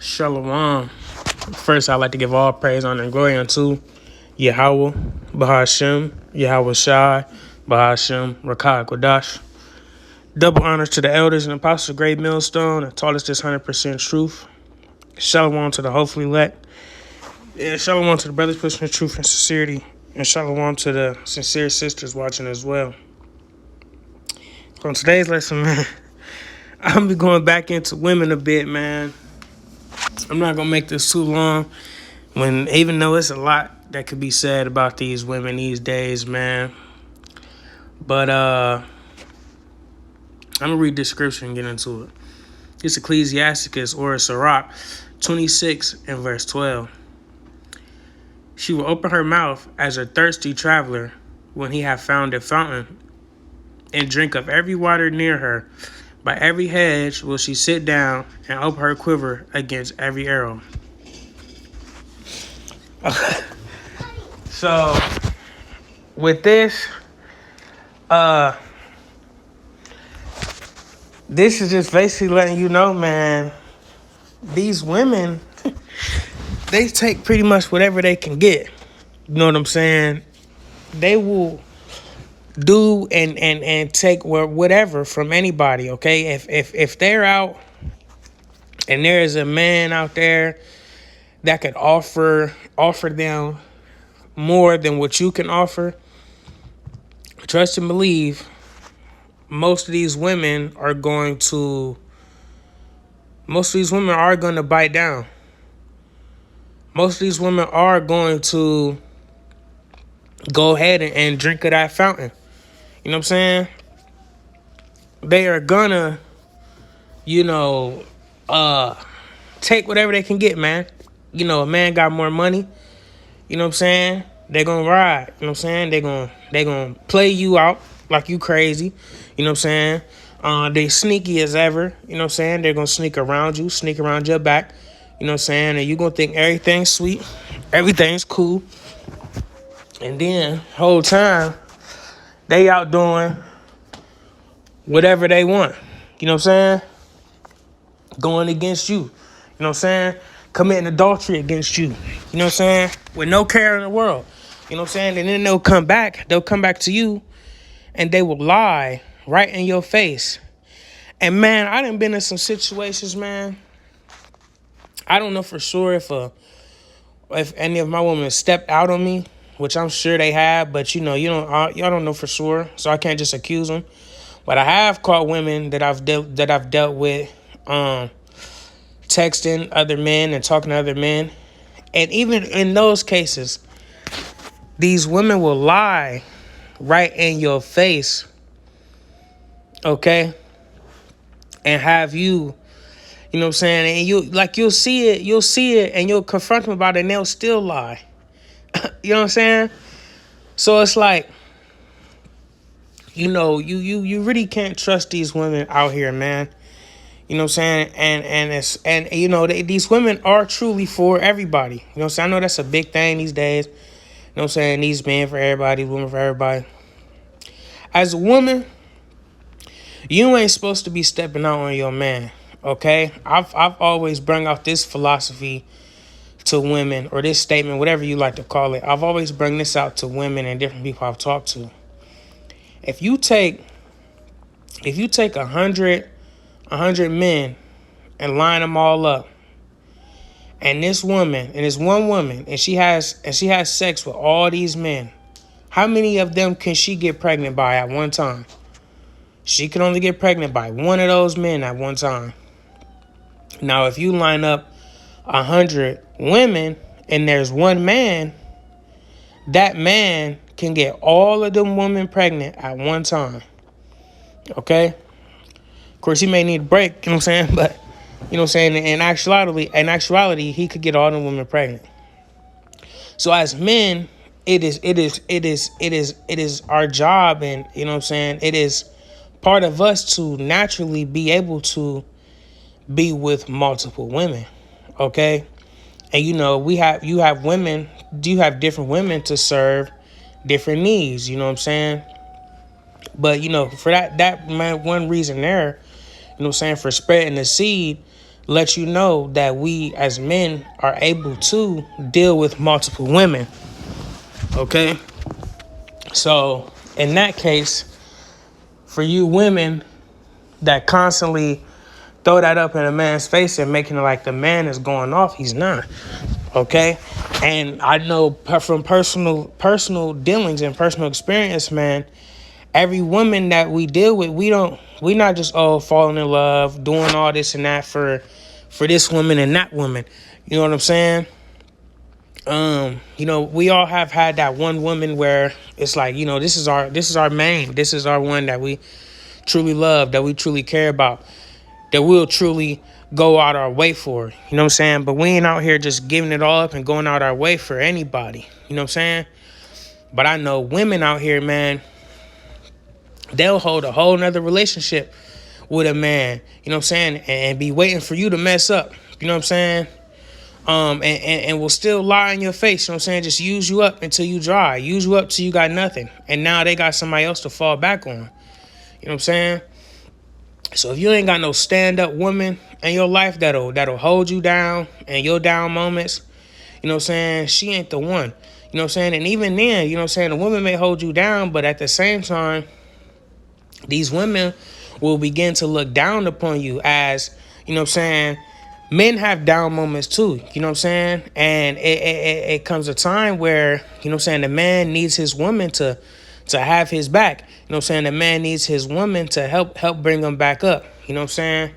Shalom. First, I'd like to give all praise, honor, and glory unto Yahweh, Bahashem, Yahweh Shai, Bahashem, Rakah Kodash. Double honors to the elders and apostles of Great Millstone that taught us this 100% truth. Shalom to the hopefully elect. Yeah, shalom to the brothers pushing the truth and sincerity. And shalom to the sincere sisters watching as well. So on today's lesson, man, I'm going to be going back into women a bit, man. I'm not going to make this too long. Even though it's a lot that could be said about these women these days, man. But I'm gonna read the scripture and get into it. It's Ecclesiasticus or Sirach 26 and verse 12. She will open her mouth as a thirsty traveler when he hath found a fountain, and drink of every water near her. By every hedge will she sit down and open her quiver against every arrow. So with this, this is just basically letting you know, man, these women, they take pretty much whatever they can get. You know what I'm saying? They will do and take whatever from anybody, okay? If they're out and there is a man out there that could offer them more than what you can offer, trust and believe, most of these women are going to bite down. Most of these women are going to go ahead and drink of that fountain. You know what I'm saying? They are gonna, take whatever they can get, man. You know, a man got more money. You know what I'm saying? They're gonna ride. You know what I'm saying? They're gonna play you out like you crazy. You know what I'm saying? They sneaky as ever. You know what I'm saying? They're gonna sneak around you, sneak around your back. You know what I'm saying? And you gonna think everything's sweet, everything's cool. And then whole time they out doing whatever they want. You know what I'm saying? Going against you. You know what I'm saying? Committing adultery against you. You know what I'm saying? With no care in the world. You know what I'm saying? And then they'll come back to you and they will lie right in your face. And man, I done been in some situations, man. I don't know for sure if any of my women stepped out on me, which I'm sure they have, but y'all don't know for sure, so I can't just accuse them. But I have caught women that I've dealt with, texting other men and talking to other men, and even in those cases, these women will lie right in your face, okay, and have you. You know what I'm saying? And you'll see it, and you'll confront them about it, and they'll still lie. You know what I'm saying? So it's like, you really can't trust these women out here, man. You know what I'm saying? And these women are truly for everybody. You know what I'm saying? I know that's a big thing these days. You know what I'm saying? These men for everybody, women for everybody. As a woman, you ain't supposed to be stepping out on your man. Okay, I've always bring out this philosophy to women, or this statement, whatever you like to call it. I've always bring this out to women and different people I've talked to. If you take 100 men and line them all up, and this one woman, and she has sex with all these men, how many of them can she get pregnant by at one time? She can only get pregnant by one of those men at one time. Now, if you line up 100 women and there's one man, that man can get all of them women pregnant at one time. Okay? Of course, he may need a break, you know what I'm saying? But, you know what I'm saying? In actuality, he could get all them women pregnant. So as men, it is our job, and you know what I'm saying? It is part of us to naturally be able to be with multiple women, okay? And you have different women to serve different needs, you know what I'm saying? But for that man, one reason there, you know what I'm saying, for spreading the seed, let you know that we as men are able to deal with multiple women. Okay? So in that case, for you women that constantly throw that up in a man's face and making it like the man is going off, he's not. Okay? And I know from personal dealings and personal experience, man, every woman that we deal with, we not just falling in love, doing all this and that for this woman and that woman. You know what I'm saying? We all have had that one woman where it's like, this is our main, this is our one that we truly love, that we truly care about, that we'll truly go out our way for. You know what I'm saying? But we ain't out here just giving it all up and going out our way for anybody. You know what I'm saying? But I know women out here, man, they'll hold a whole nother relationship with a man, you know what I'm saying, and be waiting for you to mess up. You know what I'm saying? And will still lie in your face, you know what I'm saying? Just use you up until you dry. Use you up till you got nothing. And now they got somebody else to fall back on. You know what I'm saying? So if you ain't got no stand-up woman in your life that'll hold you down in your down moments, you know what I'm saying, she ain't the one. You know what I'm saying? And even then, you know what I'm saying, the woman may hold you down, but at the same time, these women will begin to look down upon you as, you know what I'm saying, men have down moments too, you know what I'm saying? And it comes a time where, you know what I'm saying, the man needs his woman to have his back. You know what I'm saying? The man needs his woman to help bring him back up. You know what I'm saying?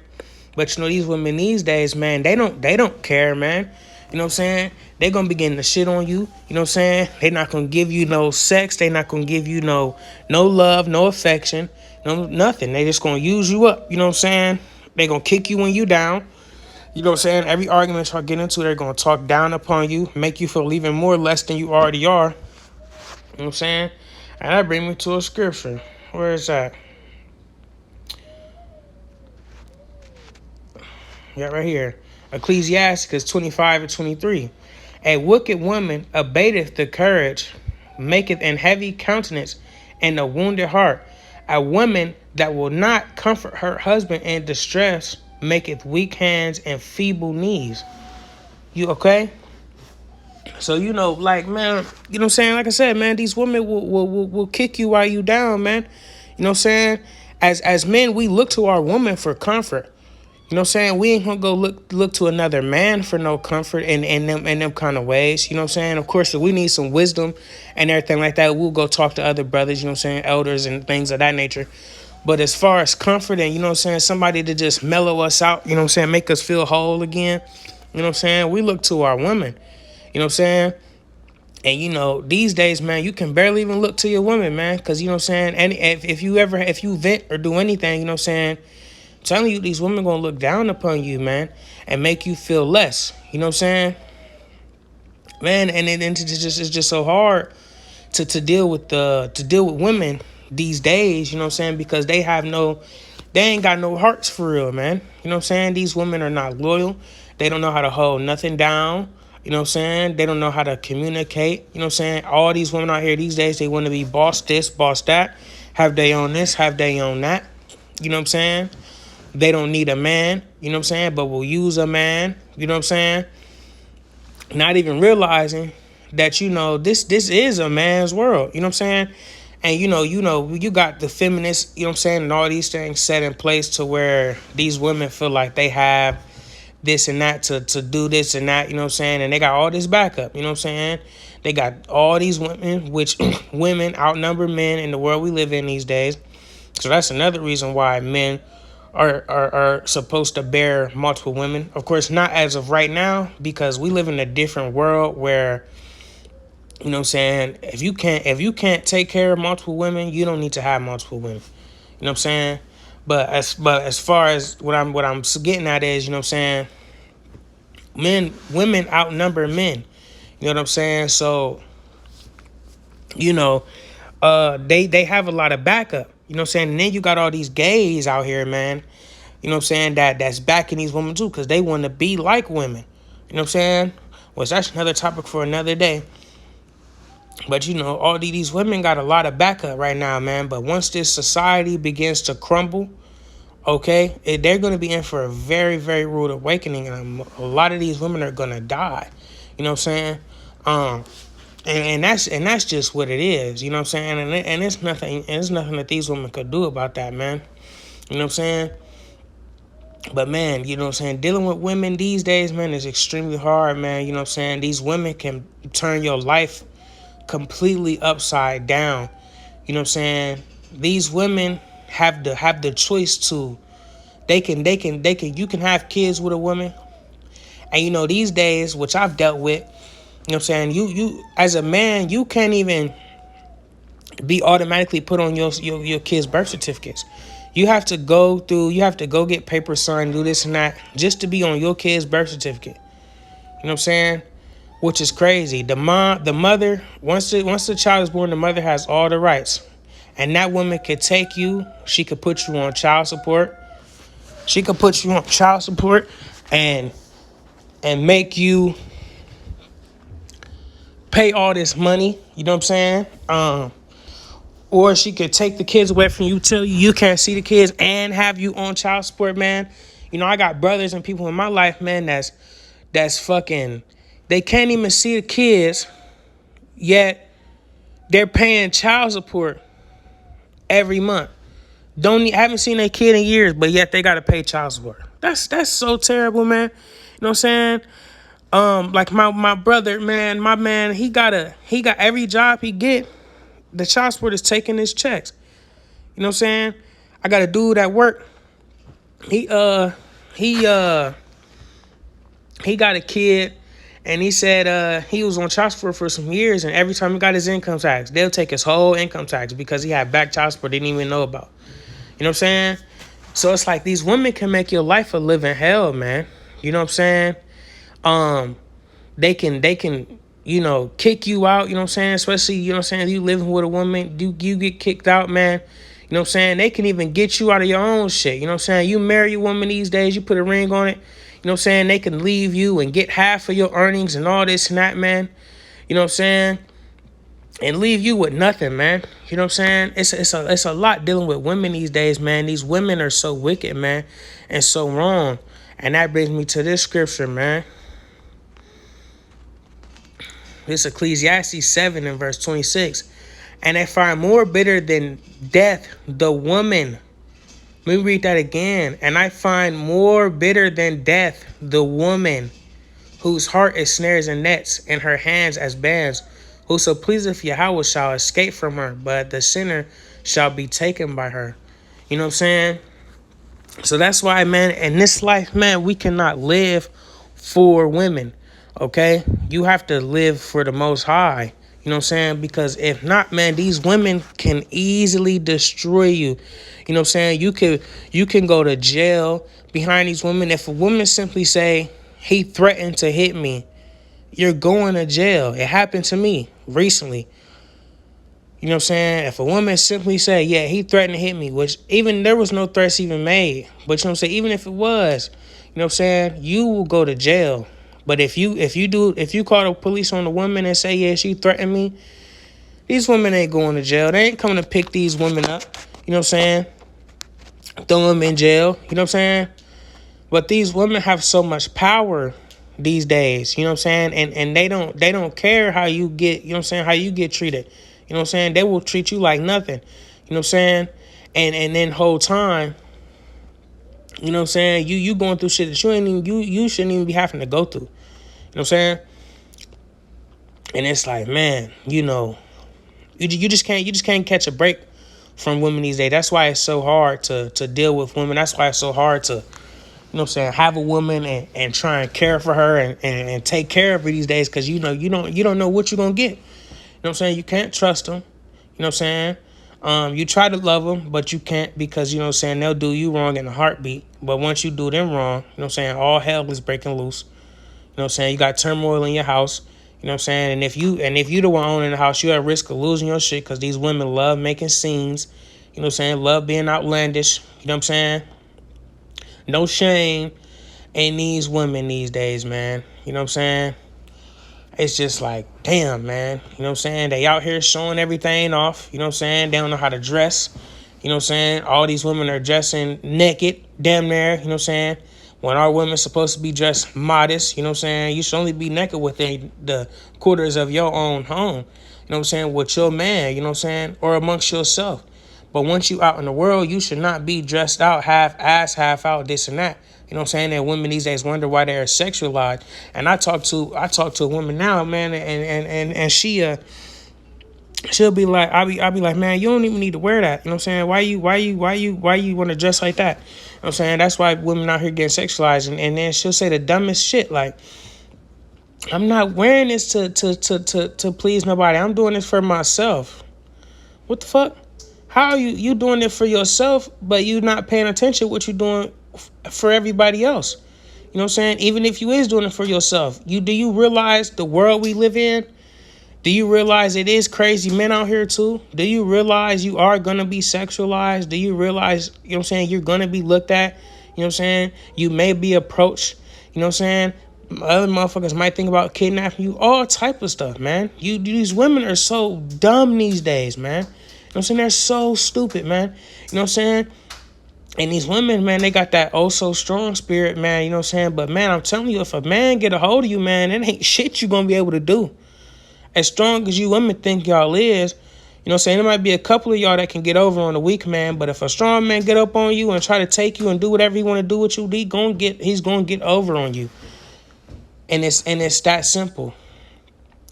But these women these days, man, they don't care, man. You know what I'm saying? They're gonna begin to shit on you. You know what I'm saying? They're not gonna give you no sex. They're not gonna give you no love, no affection, no nothing. They just gonna use you up. You know what I'm saying? They gonna kick you when you down. You know what I'm saying? Every argument y'all get into, they're gonna talk down upon you, make you feel even more less than you already are. You know what I'm saying? And that brings me to a scripture. Where is that? Yeah, right here. Ecclesiasticus 25:23. A wicked woman abateth the courage, maketh an heavy countenance and a wounded heart. A woman that will not comfort her husband in distress maketh weak hands and feeble knees. You okay? So, like, man, you know what I'm saying? Like I said, man, these women will kick you while you down, man. You know what I'm saying? As men, we look to our woman for comfort. You know what I'm saying? We ain't gonna go look to another man for no comfort in them kind of ways. You know what I'm saying? Of course, if we need some wisdom and everything like that, we'll go talk to other brothers, you know what I'm saying, elders and things of that nature. But as far as comfort and, you know what I'm saying, somebody to just mellow us out, you know what I'm saying, make us feel whole again, you know what I'm saying, we look to our women. You know what I'm saying? And, these days, man, you can barely even look to your woman, man, because, you know what I'm saying, and if you vent or do anything, you know what I'm saying, I'm telling you, these women going to look down upon you, man, and make you feel less. You know what I'm saying? Man, and it's just so hard to deal with women these days, you know what I'm saying, because they ain't got no hearts for real, man. You know what I'm saying? These women are not loyal. They don't know how to hold nothing down. You know what I'm saying? They don't know how to communicate. You know what I'm saying? All these women out here these days, they want to be boss this, boss that. Have they on this, have they on that. You know what I'm saying? They don't need a man, you know what I'm saying, but will use a man, you know what I'm saying? Not even realizing that, this is a man's world, you know what I'm saying? And, you got the feminists, you know what I'm saying, and all these things set in place to where these women feel like they have this and that to do this and that, you know what I'm saying? And they got all this backup, you know what I'm saying? They got all these women, which women outnumber men in the world we live in these days. So that's another reason why men are supposed to bear multiple women. Of course, not as of right now, because we live in a different world where, you know what I'm saying, if you can't take care of multiple women, you don't need to have multiple women. You know what I'm saying? But as far as what I'm getting at is, you know what I'm saying, women outnumber men. You know what I'm saying? So, they have a lot of backup. You know what I'm saying? And then you got all these gays out here, man. You know what I'm saying? That's backing these women too, because they want to be like women. You know what I'm saying? Well, that's another topic for another day. But, all these women got a lot of backup right now, man. But once this society begins to crumble, Okay, they're going to be in for a very, very rude awakening, and a lot of these women are going to die. You know what I'm saying? Um, and that's just what it is. You know what I'm saying? And it's nothing that these women could do about that, man. You know what I'm saying? But man, you know what I'm saying? Dealing with women these days, man, is extremely hard, man. You know what I'm saying? These women can turn your life completely upside down. You know what I'm saying? These women have the choice to they can you can have kids with a woman. And you know, these days, which I've dealt with, you know what I'm saying, you as a man, you can't even be automatically put on your kids' birth certificates. You have to go get paper signed, do this and that, just to be on your kid's birth certificate. You know what I'm saying? Which is crazy. The mother, once the child is born, the mother has all the rights. And that woman could take you, she could put you on child support. She could put you on child support and make you pay all this money. You know what I'm saying? Or she could take the kids away from you, tell you can't see the kids, and have you on child support, man. You know, I got brothers and people in my life, man, that's fucking, they can't even see the kids, yet they're paying child support every month. Haven't seen their kid in years, but yet they gotta pay child support. That's so terrible, man. You know what I'm saying? Like my brother, man, my man, he got every job he get, the child support is taking his checks. You know what I'm saying? I got a dude at work. He he he got a kid, and he said he was on child support for some years, and every time he got his income tax, they'll take his whole income tax because he had back child support they didn't even know about. You know what I'm saying? So it's like these women can make your life a living hell, man. You know what I'm saying? They can you know, kick you out, you know what I'm saying? Especially, you know what I'm saying, you living with a woman, you get kicked out, man. You know what I'm saying? They can even get you out of your own shit. You know what I'm saying? You marry a woman these days, you put a ring on it. You know what I'm saying? They can leave you and get half of your earnings and all this and that, man. You know what I'm saying? And leave you with nothing, man. You know what I'm saying? It's a lot dealing with women these days, man. These women are so wicked, man, and so wrong. And that brings me to this scripture, man. This Ecclesiastes 7 and verse 26. And I find more bitter than death the woman. Let me read that again. And I find more bitter than death the woman, whose heart is snares and nets, and her hands as bands. Whoso pleaseth Yahweh shall escape from her, but the sinner shall be taken by her. You know what I'm saying? So that's why, man, in this life, man, we cannot live for women. Okay? You have to live for the Most High. You know what I'm saying? Because if not, man, these women can easily destroy you. You know what I'm saying? You can go to jail behind these women. If a woman simply say, he threatened to hit me, you're going to jail. It happened to me recently. You know what I'm saying? If a woman simply say, yeah, he threatened to hit me, which even there was no threats even made. But you know what I'm saying? Even if it was, you know what I'm saying? You will go to jail. But if you call the police on the woman and say, yeah, she threatened me, these women ain't going to jail. They ain't coming to pick these women up. You know what I'm saying? Throw them in jail. You know what I'm saying? But these women have so much power these days. You know what I'm saying? And they don't care how you get, you know what I'm saying, how you get treated. You know what I'm saying? They will treat you like nothing. You know what I'm saying? And then whole time, you know what I'm saying, you going through shit that you shouldn't even be having to go through. You know what I'm saying? And it's like, man, you know, you just can't catch a break from women these days. That's why it's so hard to deal with women. That's why it's so hard to, you know what I'm saying, have a woman and try and care for her and take care of her these days, because you don't know what you're gonna get. You know what I'm saying? You can't trust them. You know what I'm saying? You try to love them, but you can't, because, you know what I'm saying, they'll do you wrong in a heartbeat. But once you do them wrong, you know what I'm saying, all hell is breaking loose. You know what I'm saying? You got turmoil in your house. You know what I'm saying? And if you the one owning the house, you're at risk of losing your shit, because these women love making scenes. You know what I'm saying? Love being outlandish. You know what I'm saying? No shame in these women these days, man. You know what I'm saying? It's just like, damn, man. You know what I'm saying? They out here showing everything off. You know what I'm saying? They don't know how to dress. You You know what I'm saying? All these women are dressing naked, damn near, you know what I'm saying? When our women supposed to be dressed modest, you know what I'm saying? You should only be naked within the quarters of your own home. You know what I'm saying? With your man, you know what I'm saying? Or amongst yourself. But once you out in the world, you should not be dressed out half ass, half out, this and that. You know what I'm saying? And women these days wonder why they're sexualized. And I talk to a woman now, man, and she'll be like, I'll be like, man, you don't even need to wear that. You know what I'm saying? Why you want to dress like that? You know what I'm saying? That's why women out here getting sexualized. And then she'll say the dumbest shit like, I'm not wearing this to please nobody. I'm doing this for myself. What the fuck? How are you doing it for yourself, but you not paying attention what you doing for everybody else? You know what I'm saying? Even if you is doing it for yourself, do you realize the world we live in? Do you realize it is crazy men out here too? Do you realize you are gonna be sexualized? Do you realize, you know what I'm saying, you're gonna be looked at? You know what I'm saying? You may be approached, you know what I'm saying? Other motherfuckers might think about kidnapping you, all type of stuff, man. These women are so dumb these days, man. You know what I'm saying? They're so stupid, man. You know what I'm saying? And these women, man, they got that oh so strong spirit, man. You know what I'm saying? But man, I'm telling you, if a man get a hold of you, man, it ain't shit you gonna be able to do. As strong as you women think y'all is, you know what I'm saying? There might be a couple of y'all that can get over on a weak man, but if a strong man get up on you and try to take you and do whatever he want to do with you, he's gonna get over on you. And it's that simple.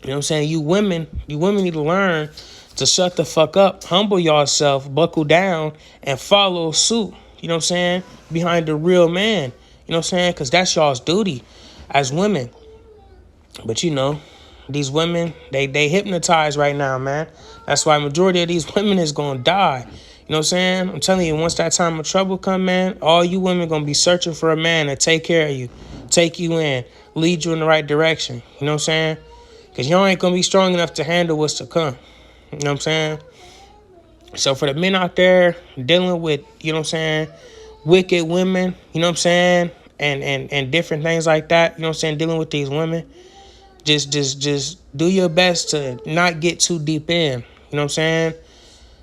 You know what I'm saying? You women need to learn to shut the fuck up, humble yourself, buckle down, and follow suit. You know what I'm saying? Behind the real man. You know what I'm saying? Because that's y'all's duty as women. But you know, these women, they hypnotized right now, man. That's why majority of these women is gonna die. You know what I'm saying? I'm telling you, once that time of trouble come, man, all you women gonna be searching for a man to take care of you, take you in, lead you in the right direction. You know what I'm saying? Because y'all ain't gonna be strong enough to handle what's to come. You know what I'm saying? So for the men out there dealing with, you know what I'm saying, wicked women, you know what I'm saying, and different things like that, you know what I'm saying, dealing with these women, just do your best to not get too deep in. You know what I'm saying?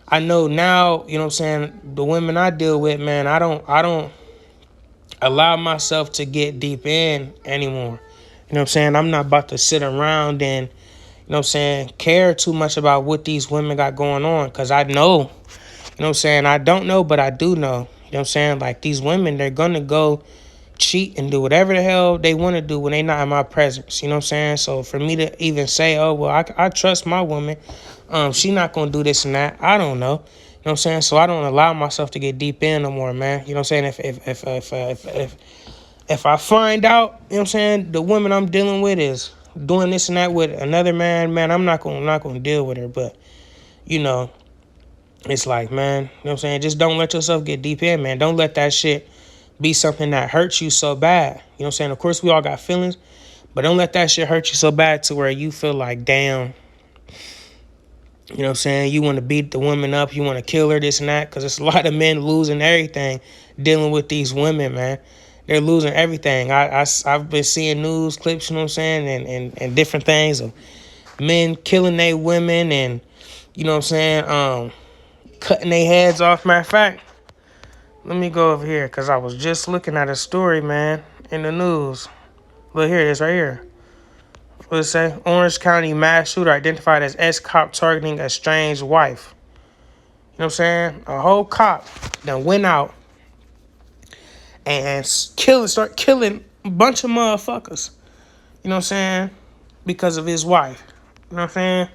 I know now, you know what I'm saying, the women I deal with, man, I don't allow myself to get deep in anymore. You know what I'm saying? I'm not about to sit around and, you know what I'm saying, care too much about what these women got going on. Because I know, you know what I'm saying, I don't know, but I do know. You know what I'm saying? Like these women, they're going to go cheat and do whatever the hell they want to do when they not in my presence. You know what I'm saying? So for me to even say, oh, well, I trust my woman. She not going to do this and that. I don't know. You know what I'm saying? So I don't allow myself to get deep in no more, man. You know what I'm saying? If I find out, you know what I'm saying, the woman I'm dealing with is doing this and that with another man, I'm not gonna deal with her. But, you know, it's like, man, you know what I'm saying, just don't let yourself get deep in, man. Don't let that shit be something that hurts you so bad. You know what I'm saying? Of course, we all got feelings, but don't let that shit hurt you so bad to where you feel like, damn, you know what I'm saying, you want to beat the woman up, you want to kill her, this and that, because it's a lot of men losing everything dealing with these women, man. They're losing everything. I've been seeing news clips, you know what I'm saying, and different things of men killing their women and, you know what I'm saying, cutting their heads off. Matter of fact, let me go over here because I was just looking at a story, man, in the news. Look, here it is right here. What does it say? Orange County mass shooter identified as ex-cop targeting estranged wife. You know what I'm saying? A whole cop that went out and start killing a bunch of motherfuckers. You know what I'm saying? Because of his wife. You know what I'm saying?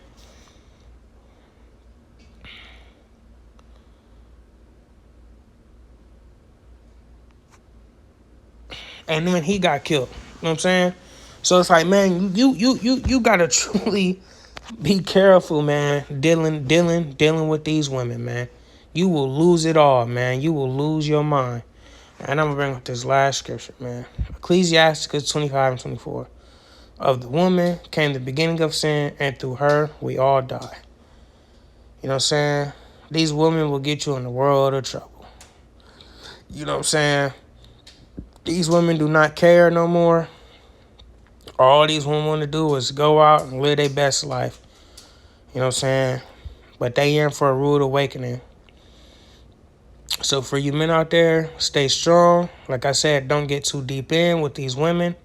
And then he got killed. You know what I'm saying? So it's like, man, you gotta truly be careful, man. Dealing with these women, man. You will lose it all, man. You will lose your mind. And I'm gonna bring up this last scripture, man. Ecclesiasticus 25 and 24. Of the woman came the beginning of sin, and through her we all die. You know what I'm saying? These women will get you in the world of trouble. You know what I'm saying? These women do not care no more. All these women want to do is go out and live their best life. You know what I'm saying? But they in for a rude awakening. So for you men out there, stay strong. Like I said, don't get too deep in with these women,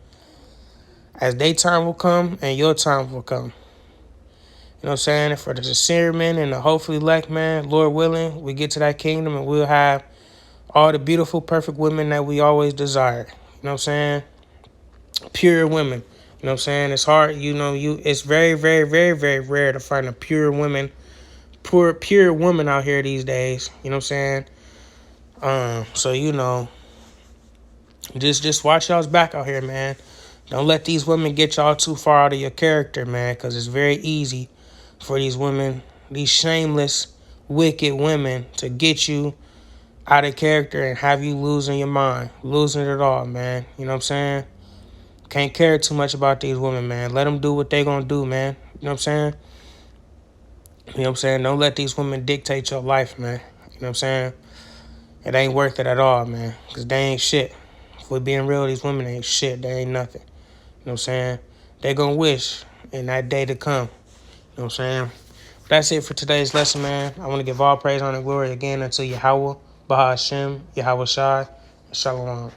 as their time will come and your time will come. You know what I'm saying? For the sincere men and the hopefully elect man, Lord willing, we get to that kingdom and we'll have all the beautiful, perfect women that we always desired. You know what I'm saying? Pure women. You know what I'm saying? It's hard, it's very, very, very, very rare to find a pure pure woman out here these days. You know what I'm saying? So just watch y'all's back out here, man. Don't let these women get y'all too far out of your character, man, because it's very easy for these women, these shameless, wicked women, to get you out of character and have you losing your mind, losing it all, man. You know what I'm saying? Can't care too much about these women, man. Let them do what they gonna do, man. You know what I'm saying? You know what I'm saying? Don't let these women dictate your life, man. You know what I'm saying? It ain't worth it at all, man, because they ain't shit. If we're being real, these women ain't shit. They ain't nothing. You know what I'm saying? They gonna wish in that day to come. You know what I'm saying? That's it for today's lesson, man. I want to give all praise, honor, and glory again unto Yahweh, Baha Hashem, Yahweh Shai, and Shalom.